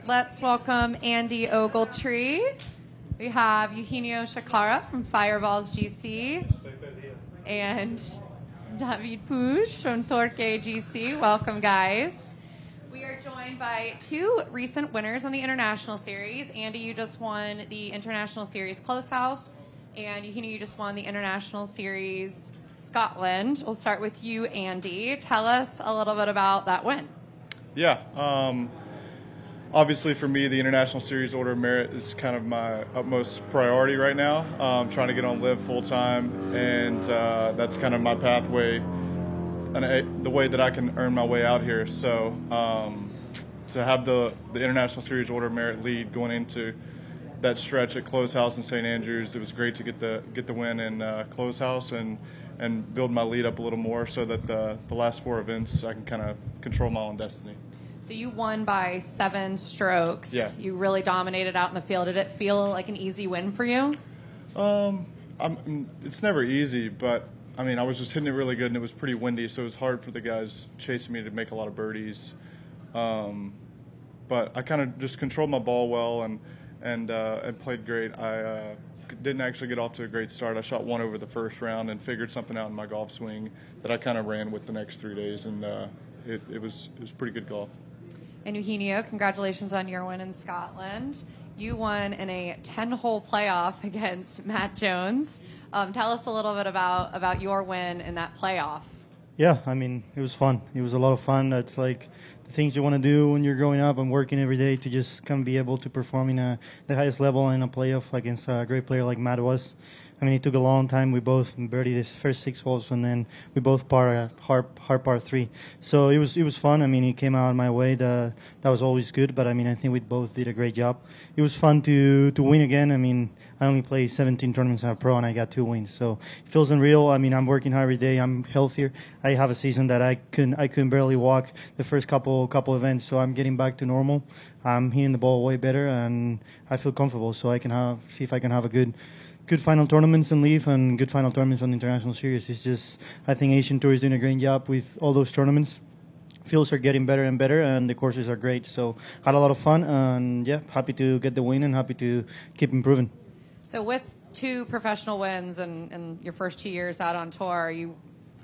Let's welcome Andy Ogletree. We have Eugenio Chacarra from Fireballs GC and David Puig from Torque GC. Welcome, guys. We are joined by two recent winners on the International Series. Andy, you just won the International Series Close House, and Eugenio, you just won the International Series Scotland. We'll start with you, Andy. Tell us a little bit about that win. Yeah. Obviously, for me, the International Series Order of Merit is kind of my utmost priority right now. Trying to get on LIV full-time, and that's kind of my pathway, and the way that I can earn my way out here. So to have the International Series Order of Merit lead going into that stretch at Close House in St. Andrews, it was great to get the win in Close House and build my lead up a little more so that the last four events I can kind of control my own destiny. So you won by 7 strokes. Yeah. You really dominated out in the field. Did it feel like an easy win for you? It's never easy, but I mean, I was just hitting it really good, and it was pretty windy, so it was hard for the guys chasing me to make a lot of birdies. But I kind of just controlled my ball well and played great. I didn't actually get off to a great start. I shot one over the first round and figured something out in my golf swing that I kind of ran with the next 3 days, and it was pretty good golf. And Eugenio, congratulations on your win in Scotland. You won in a 10-hole playoff against Matt Jones. Tell us a little bit about your win in that playoff. Yeah, I mean, it was fun. It was a lot of fun. That's like the things you want to do when you're growing up and working every day to just kind of be able to perform in the highest level in a playoff against a great player like Matt was. I mean, it took a long time. We both birdied the first 6 holes, and then we both hard par 3. So it was fun. I mean, it came out my way. That was always good. But I mean, I think we both did a great job. It was fun to win again. I mean, I only played 17 tournaments as a pro, and I got 2 wins. So it feels unreal. I mean, I'm working hard every day. I'm healthier. I have a season that I couldn't barely walk the first couple events. So I'm getting back to normal. I'm hitting the ball way better, and I feel comfortable. So I can see if I can have a good final tournaments in LIV and good final tournaments on the International Series. It's just, I think Asian Tour is doing a great job with all those tournaments. Fields are getting better and better, and the courses are great. So had a lot of fun, and yeah, happy to get the win and happy to keep improving. So with 2 professional wins and your first 2 years out on tour, are you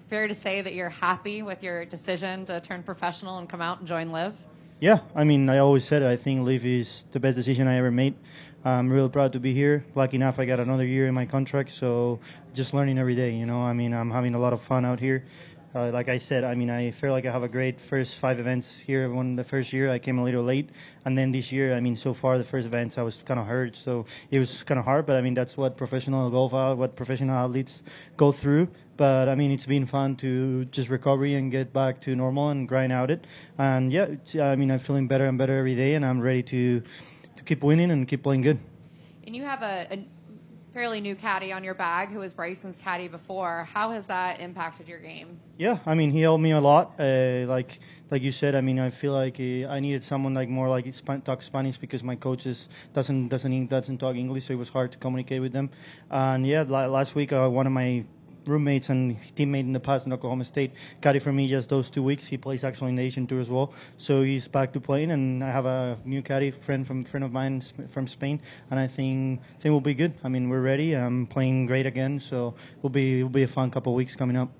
fair to say that you're happy with your decision to turn professional and come out and join LIV? Yeah, I mean, I always said it. I think LIV is the best decision I ever made. I'm real proud to be here. Lucky enough, I got another year in my contract, so just learning every day, you know. I mean, I'm having a lot of fun out here. Like I said, I mean, I feel like I have a great first 5 events here. When the first year I came a little late, and then this year, I mean, so far the first events I was kind of hurt, so it was kind of hard. But I mean, that's what professional what professional athletes go through. But I mean, it's been fun to just recovery and get back to normal and grind out it. And yeah, I mean, I'm feeling better and better every day, and I'm ready to keep winning and keep playing good. And you have a fairly new caddy on your bag who was Bryson's caddy before. How has that impacted your game? Yeah, I mean, he helped me a lot. Like you said, I mean, I feel like I needed someone like more like talk Spanish because my coaches doesn't talk English, so it was hard to communicate with them. And yeah, last week one of my roommates and teammate in the past in Oklahoma State caddy for me just those 2 weeks. He plays actually in the Asian Tour as well, so he's back to playing. And I have a new caddy friend of mine from Spain, and I think we'll be good. I mean, we're ready. I'm playing great again, so it'll be a fun couple of weeks coming up.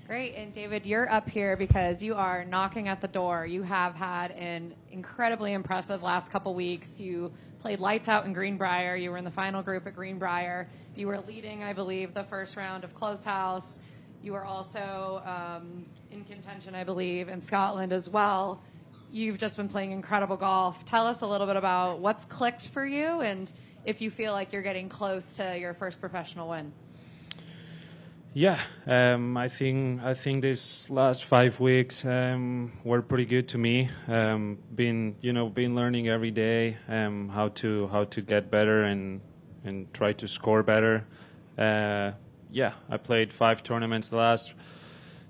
Great. And David, you're up here because you are knocking at the door. You have had an incredibly impressive last couple weeks. You played lights out in Greenbrier. You were in the final group at Greenbrier. You were leading, I believe, the first round of Close House. You were also in contention, I believe, in Scotland as well. You've just been playing incredible golf. Tell us a little bit about what's clicked for you and if you feel like you're getting close to your first professional win. Yeah, I think these last 5 weeks were pretty good to me. Been learning every day how to get better and try to score better. Yeah, I played 5 tournaments the last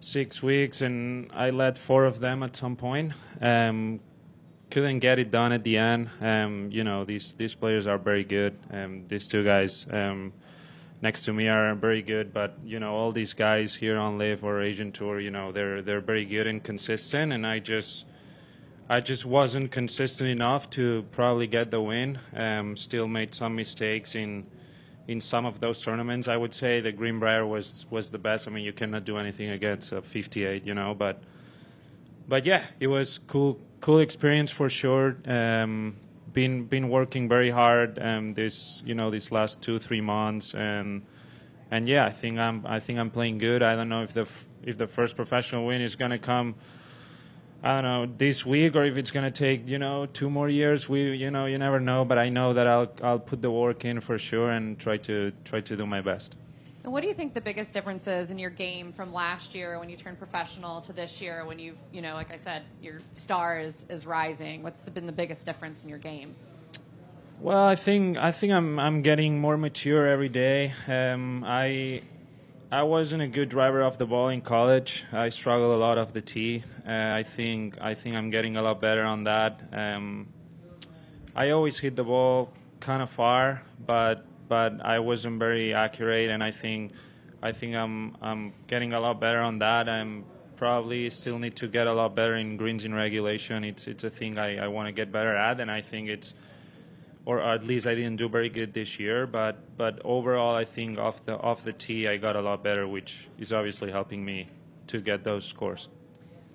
6 weeks, and I led 4 of them at some point. Couldn't get it done at the end. These players are very good. These 2 guys next to me are very good, but all these guys here on LIV or Asian Tour, they're very good and consistent, and I just I just wasn't consistent enough to probably get the win. Still made some mistakes in some of those tournaments. I would say the Greenbrier was the best. I mean, you cannot do anything against a 58, you know. But yeah, it was cool experience for sure. Been working very hard these last 2-3 months, and yeah, I think I'm playing good. I don't know if the first professional win is gonna come, I don't know, this week, or if it's gonna take 2 more years. You never know. But I know that I'll put the work in for sure and try to do my best. And what do you think the biggest difference is in your game from last year when you turned professional to this year when you've, like I said, your star is rising? What's been the biggest difference in your game? Well, I think I'm getting more mature every day. I wasn't a good driver of the ball in college. I struggled a lot off the tee. I think I'm getting a lot better on that. I always hit the ball kind of far, but I wasn't very accurate, and I think I'm getting a lot better on that. I'm probably still need to get a lot better in greens in regulation. It's a thing I want to get better at, and I think or at least I didn't do very good this year, but overall I think off the tee I got a lot better, which is obviously helping me to get those scores.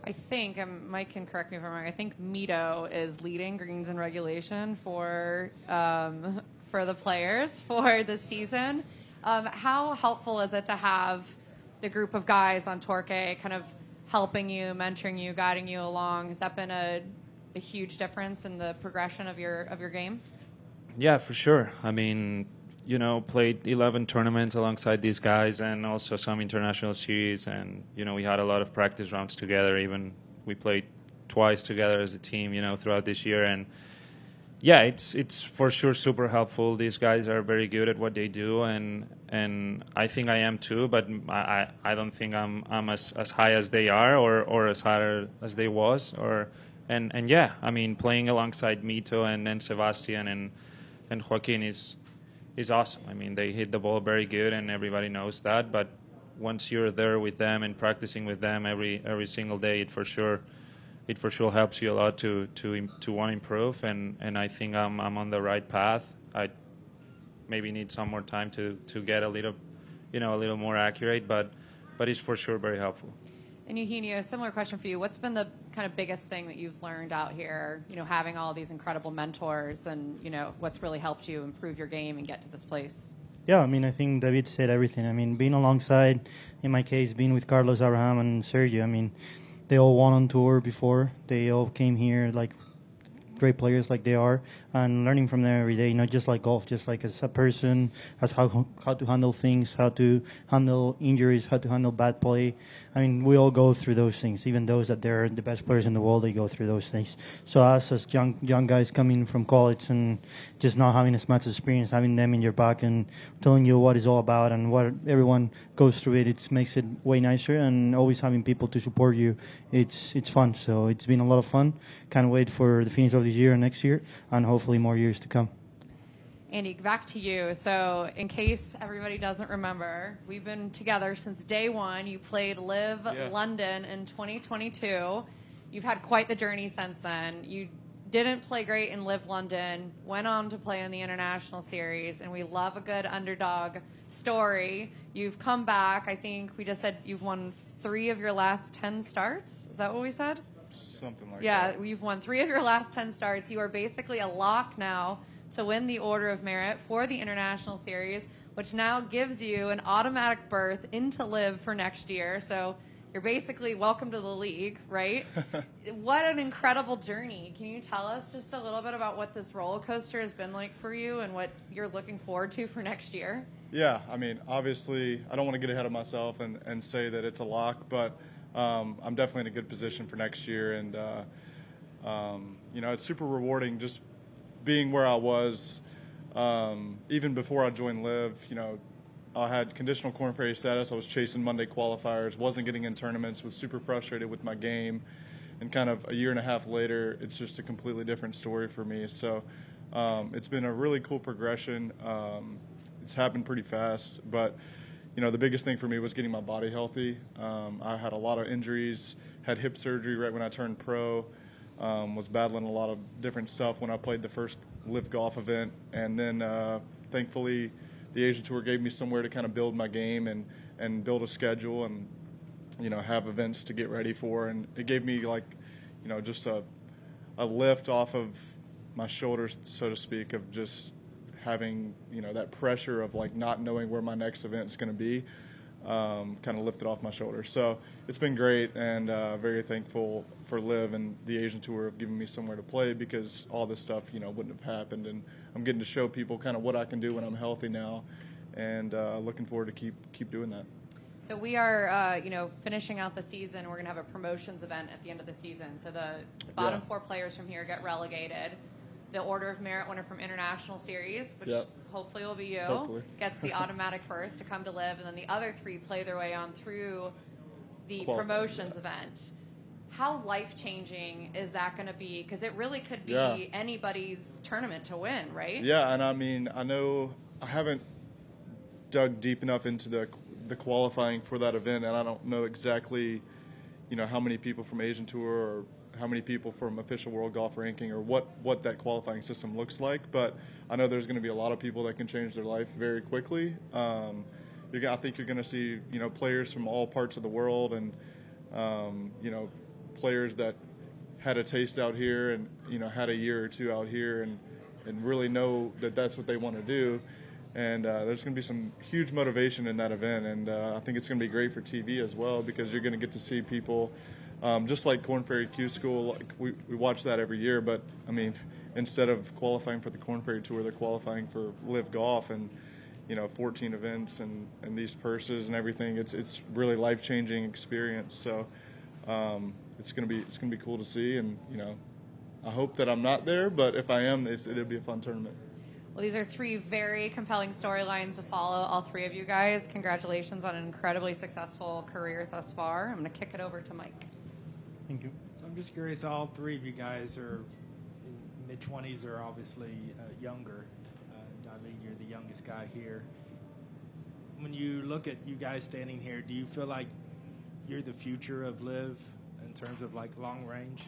I think, Mike can correct me if I'm wrong, I think Mito is leading greens in regulation for the players for the season. How helpful is it to have the group of guys on Torque kind of helping you, mentoring you, guiding you along? Has that been a huge difference in the progression of your game? Yeah, for sure. I mean, played 11 tournaments alongside these guys, and also some international series, and we had a lot of practice rounds together. Even we played twice together as a team, throughout this year. And yeah, it's for sure super helpful. These guys are very good at what they do, and I think I am too. But I don't think I'm as high as they are, or as high as they was. And yeah, I mean, playing alongside Mito and then Sebastian and Joaquin is awesome. I mean, they hit the ball very good, and everybody knows that. But once you're there with them and practicing with them every single day, it for sure helps you a lot to want to improve. And I think I'm on the right path. I maybe need some more time to get a little more accurate, but it's for sure very helpful. And Eugenio, similar question for you. What's been the kind of biggest thing that you've learned out here, having all these incredible mentors, and, what's really helped you improve your game and get to this place? Yeah, I mean, I think David said everything. I mean, being alongside, in my case, being with Carlos, Abraham, and Sergio, I mean, they all won on tour before. They all came here like great players like they are, and learning from them every day, not just like golf, just like as a person, as how to handle things, how to handle injuries, how to handle bad play. I mean, we all go through those things. Even those that they're the best players in the world, they go through those things. So us as young guys coming from college and just not having as much experience, having them in your back and telling you what it's all about and what everyone goes through it makes it way nicer. And always having people to support you, it's fun. So it's been a lot of fun. Can't wait for the finish of this year and next year, and hopefully more years to come. Andy, back to you. So in case everybody doesn't remember, we've been together since day one. You played LIV London in 2022. You've had quite the journey since then. You didn't play great in LIV London, went on to play in the International Series, and we love a good underdog story. You've come back. I think we just said you've won 3 of your last 10 starts. Is that what we said? Something like that. Yeah, you've won 3 of your last 10 starts. You are basically a lock now to win the Order of Merit for the International Series, which now gives you an automatic berth into LIV for next year. So you're basically welcome to the league, right? What an incredible journey. Can you tell us just a little bit about what this roller coaster has been like for you and what you're looking forward to for next year? Yeah, I mean, obviously, I don't want to get ahead of myself and say that it's a lock, but I'm definitely in a good position for next year. And, it's super rewarding just being where I was, even before I joined LIV. I had conditional Corn Ferry status. I was chasing Monday qualifiers, wasn't getting in tournaments, was super frustrated with my game. And kind of a year and a half later, it's just a completely different story for me. So it's been a really cool progression. It's happened pretty fast, but the biggest thing for me was getting my body healthy. I had a lot of injuries, had hip surgery right when I turned pro. Was battling a lot of different stuff when I played the first LIV golf event, and then thankfully the Asian Tour gave me somewhere to kind of build my game and build a schedule and have events to get ready for, and it gave me just a lift off of my shoulders, so to speak, of just having that pressure of not knowing where my next event is going to be. Kind of lifted off my shoulders. So it's been great, and very thankful for LIV and the Asian Tour of giving me somewhere to play, because all this stuff wouldn't have happened, and I'm getting to show people kind of what I can do when I'm healthy now, and looking forward to keep doing that. So we are, finishing out the season. We're going to have a promotions event at the end of the season. So the bottom 4 players from here get relegated. The Order of Merit winner from International Series, which hopefully will be you, gets the automatic berth to come to LIV, and then the other 3 play their way on through the promotions event. How life-changing is that going to be? Because it really could be anybody's tournament to win, right? Yeah, and I mean, I know I haven't dug deep enough into the qualifying for that event, and I don't know exactly, how many people from Asian Tour or how many people from Official World Golf Ranking or what that qualifying system looks like. But I know there's going to be a lot of people that can change their life very quickly. I think you're going to see, players from all parts of the world, and, players that had a taste out here and, had a year or 2 out here and really know that that's what they want to do. And there's going to be some huge motivation in that event, and I think it's going to be great for TV as well, because you're going to get to see people, just like Korn Ferry Q School. We watch that every year, but I mean, instead of qualifying for the Korn Ferry Tour, they're qualifying for LIV Golf, and 14 events and these purses and everything. It's really life-changing experience. So it's going to be cool to see, and I hope that I'm not there, but if I am, it'll be a fun tournament. Well, these are 3 very compelling storylines to follow, all 3 of you guys. Congratulations on an incredibly successful career thus far. I'm going to kick it over to Mike. Thank you. So I'm just curious, all 3 of you guys are in mid-20s or obviously younger. David, you're the youngest guy here. When you look at you guys standing here, do you feel like you're the future of LIV in terms of long range?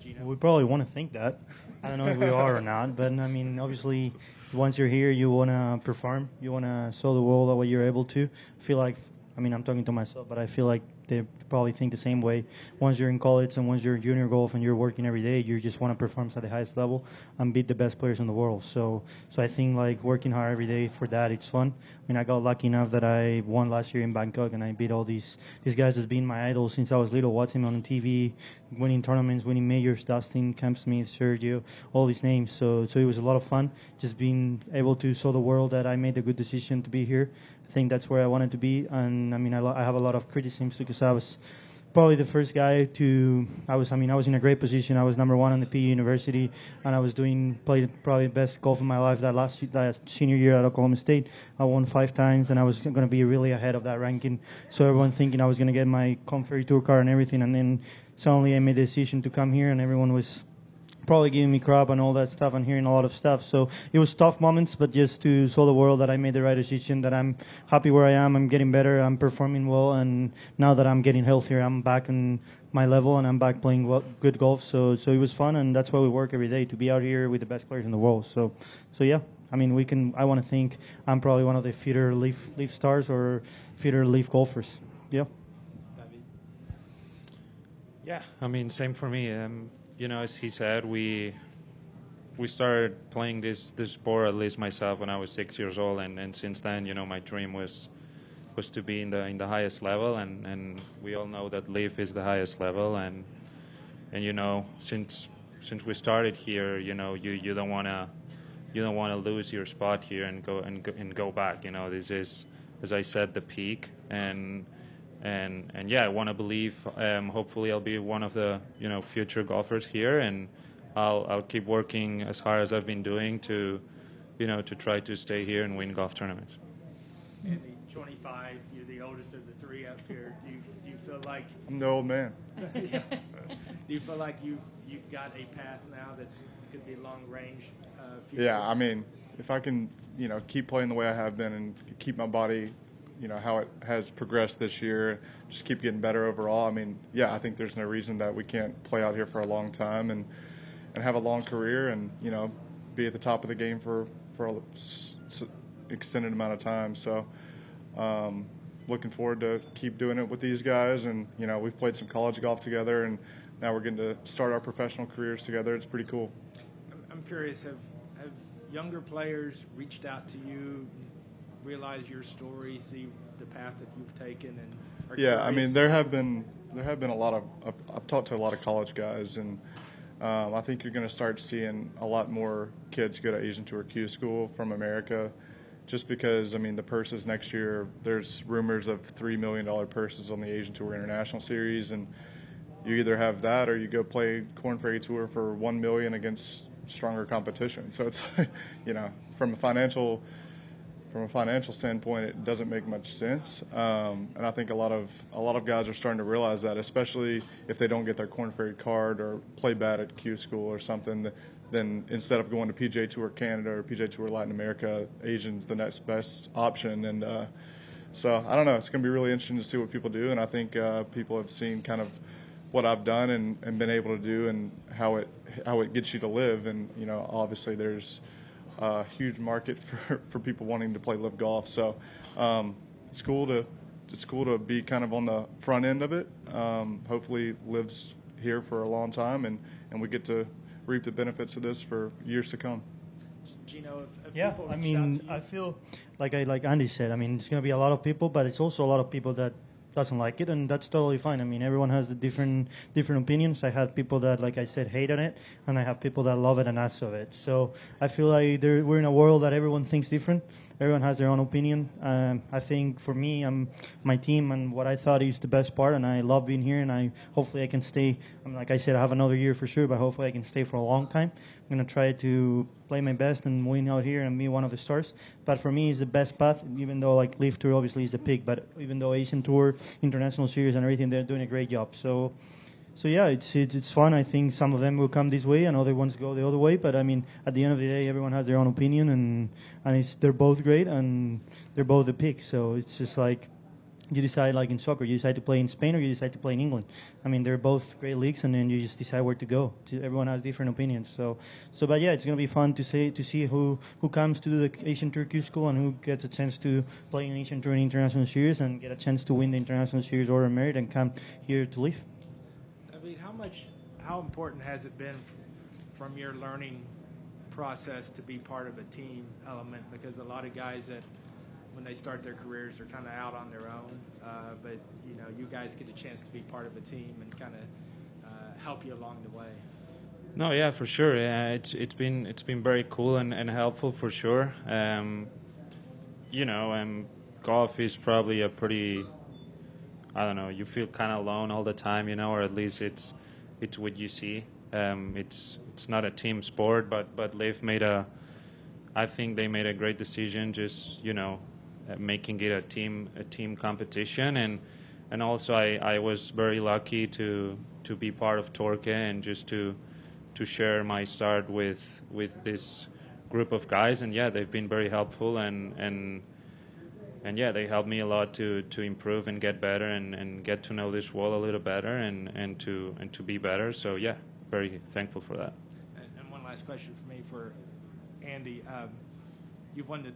Gino? We probably want to think that. I don't know if we are or not, but I mean, obviously, once you're here, you want to perform. You want to show the world that what you're able to. I feel like, I'm talking to myself, but I feel like they probably think the same way. Once you're in college and once you're in junior golf and you're working every day, you just want to perform at the highest level and beat the best players in the world. So I think working hard every day for that, it's fun. I got lucky enough that I won last year in Bangkok, and I beat all these guys that's been my idols since I was little, watching them on TV, winning tournaments, winning majors, Dustin, Cam Smith, Sergio, all these names. So it was a lot of fun just being able to show the world that I made a good decision to be here. I think that's where I wanted to be, and I have a lot of criticisms because I was probably the first guy I was in a great position. I was number 1 on the PE University, and I was played probably the best golf of my life that senior year at Oklahoma State. I won 5 times, and I was going to be really ahead of that ranking. So everyone thinking I was going to get my Korn Ferry Tour card and everything, and then suddenly I made the decision to come here, and everyone was probably giving me crap and all that stuff and hearing a lot of stuff. So it was tough moments, but just to show the world that I made the right decision, that I'm happy where I am, I'm getting better, I'm performing well, and now that I'm getting healthier, I'm back in my level and I'm back playing good golf. So it was fun, and that's why we work every day, to be out here with the best players in the world. So yeah, I want to think I'm probably one of the future LIV stars or future LIV golfers. Yeah. Yeah, same for me. As he said, we started playing this sport, at least myself, when I was 6 years old, and since then, my dream was to be in the highest level, and we all know that LIV is the highest level, and since we started here, you don't want to lose your spot here and go back. This is, as I said, the peak, and yeah, I want to believe. Hopefully, I'll be one of the future golfers here, and I'll keep working as hard as I've been doing to try to stay here and win golf tournaments. Andy, 25. You're the oldest of the 3 up here. Do you feel like I'm the old man? Do you feel like you've got a path now that's could be long range? Future? Yeah, if I can keep playing the way I have been and keep my body how it has progressed this year, just keep getting better overall. I mean, yeah, I think there's no reason that we can't play out here for a long time and have a long career and, be at the top of the game for extended amount of time. So looking forward to keep doing it with these guys. And, we've played some college golf together, and now we're getting to start our professional careers together. It's pretty cool. I'm curious, have younger players reached out to you, realize your story, see the path that you've taken, and are yeah, I curious? mean, there have been a lot of I've talked to a lot of college guys, and I think you're going to start seeing a lot more kids go to Asian Tour Q School from America, just because, I mean, the purses next year, there's rumors of $3 million purses on the Asian Tour International Series, and you either have that or you go play Corn Ferry Tour for $1 million against stronger competition. So it's, from a financial standpoint, it doesn't make much sense. And I think a lot of guys are starting to realize that, especially if they don't get their Corn Ferry card or play bad at Q School or something. Then instead of going to PGA Tour Canada or PGA Tour Latin America, Asian's the next best option. And so I don't know. It's going to be really interesting to see what people do. And I think people have seen kind of what I've done and been able to do, and how it gets you to live. And obviously there's a huge market for people wanting to play LIV golf. So it's cool to be kind of on the front end of it. Hopefully LIV's here for a long time, and we get to reap the benefits of this for years to come. Gino, if Yeah, people I reached out mean, to you- I feel like Andy said. I mean, it's going to be a lot of people, but it's also a lot of people that doesn't like it, and that's totally fine. I mean, everyone has the different opinions. I had people that, like I said, hate on it, and I have people that love it and ask of it. So I feel like we're in a world that everyone thinks different. Everyone has their own opinion. I think for me, my team and what I thought is the best part, and I love being here, and hopefully I can stay. Like I said, I have another year for sure, but hopefully I can stay for a long time. I'm going to try to play my best and win out here and be one of the stars. But for me, it's the best path, even though like LIV Tour obviously is the pick, but even though Asian Tour, International Series and everything, they're doing a great job. So yeah, it's fun. I think some of them will come this way and other ones go the other way. But I mean, at the end of the day, everyone has their own opinion, and they're both great and they're both the pick. So it's just like you decide, like in soccer, you decide to play in Spain or you decide to play in England. I mean, they're both great leagues, and then you just decide where to go. Everyone has different opinions. So but yeah, it's gonna be fun to see who comes to the Asian Tour Q School and who gets a chance to play in Asian Tour and International Series and get a chance to win the International Series Order of Merit and come here to LIV. I mean, how important has it been from your learning process to be part of a team element? Because a lot of guys that when they start their careers are kind of out on their own, but you guys get a chance to be part of a team and kind of help you along the way. No, yeah, for sure. Yeah, it's been very cool and helpful for sure. Golf is probably a pretty, I don't know, you feel kind of alone all the time, or at least it's what you see. It's not a team sport, but LIV I think they made a great decision, just making it a team competition, and also I was very lucky to be part of Torque and just to share my start with this group of guys, and yeah, they've been very helpful and yeah, they helped me a lot to improve and get better and get to know this world a little better and to be better. So yeah, very thankful for that. And one last question for me for Andy. You've won the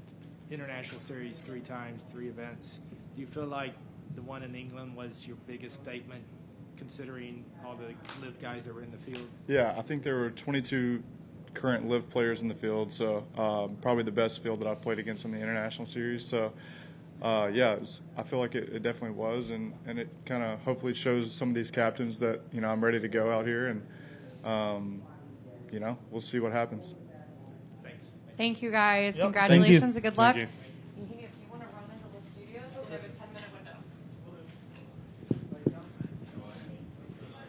International Series 3 times, 3 events. Do you feel like the one in England was your biggest statement, considering all the LIV guys that were in the field? Yeah, I think there were 22 current LIV players in the field, so probably the best field that I've played against in the International Series. So yeah, I feel like it definitely was, and it kind of hopefully shows some of these captains that I'm ready to go out here, and we'll see what happens. Thanks. Thank you, guys. Yep. Congratulations Thank you. and good luck. Thank you.